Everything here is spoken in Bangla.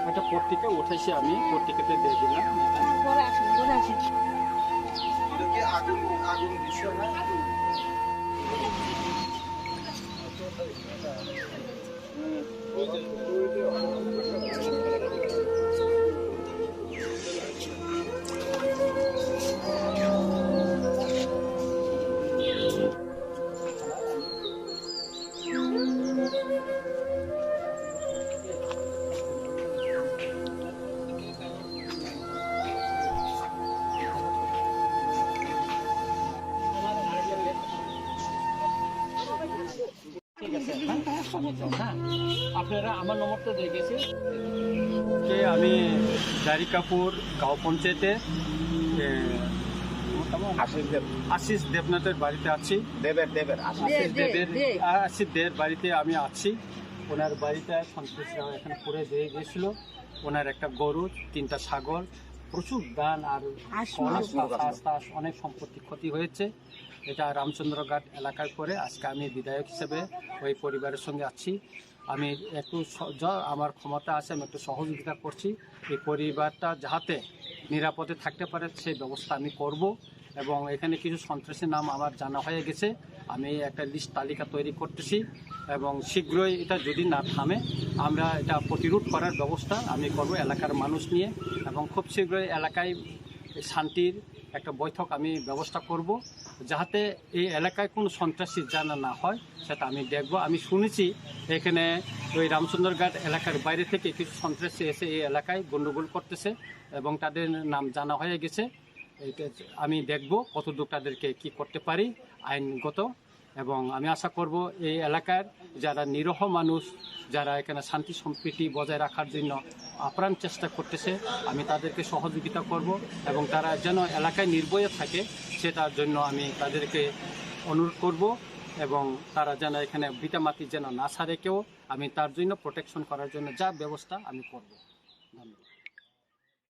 একটা পত্রিকা উঠেছি আমি, পত্রিকাতে দিয়ে দিলাম। আগুন বিষয় না। ঠিক আছে, হ্যাঁ আপনারা আমার নম্বরটা দিয়ে গেছে। আমি জারিকাপুর গাঁও পঞ্চায়েতে আশিস দেবনাথের বাড়িতে আছি। আশিস দেবের বাড়িতে আমি আছি। ওনার বাড়িতে সন্ত্রাসীরা এখানে করে দিয়ে গেছিল। ওনার একটা গরু, 3টা ছাগল, প্রচুর ধান আর অনেক সম্পত্তি ক্ষতি হয়েছে। এটা রামচন্দ্রঘাট এলাকায় পড়ে। আজকে আমি বিধায়ক হিসেবে ওই পরিবারের সঙ্গে আছি। আমি একটু আমার ক্ষমতা আছে, আমি একটু সহযোগিতা করছি। এই পরিবারটা যাতে নিরাপদে থাকতে পারে সেই ব্যবস্থা আমি করব। এবং এখানে কিছু সন্ত্রাসীর নাম আমার জানা হয়ে গেছে। আমি একটা লিস্ট তালিকা তৈরি করতেছি এবং শীঘ্রই এটা যদি না থামে আমরা এটা প্রতিরোধ করার ব্যবস্থা আমি করব এলাকার মানুষ নিয়ে। এবং খুব শীঘ্রই এলাকায় শান্তির একটা বৈঠক আমি ব্যবস্থা করব, যাতে এই এলাকায় কোনো সন্ত্রাসী জানা না হয় সেটা আমি দেখব। আমি শুনেছি এখানে ওই রামচন্দ্রঘাট এলাকার বাইরে থেকে কিছু সন্ত্রাসী এসে এই এলাকায় গণ্ডগোল করতেছে এবং তাদের নাম জানা হয়ে গেছে। আমি দেখব কতদূর তাদেরকে কি করতে পারি আইনগত। এবং আমি আশা করব এই এলাকার যারা নিরীহ মানুষ, যারা এখানে শান্তি সম্প্রীতি বজায় রাখার জন্য আপ্রাণ চেষ্টা করতেছে, আমি তাদেরকে সহযোগিতা করব এবং তারা যেন এলাকায় নির্ভয়ে থাকে সেটার জন্য আমি তাদেরকে অনুরোধ করব। এবং তারা যেন এখানে ভিটামাটি যেন না ছাড়ে কেউ, আমি তার জন্য প্রোটেকশন করার জন্য যা ব্যবস্থা আমি করব। ধন্যবাদ।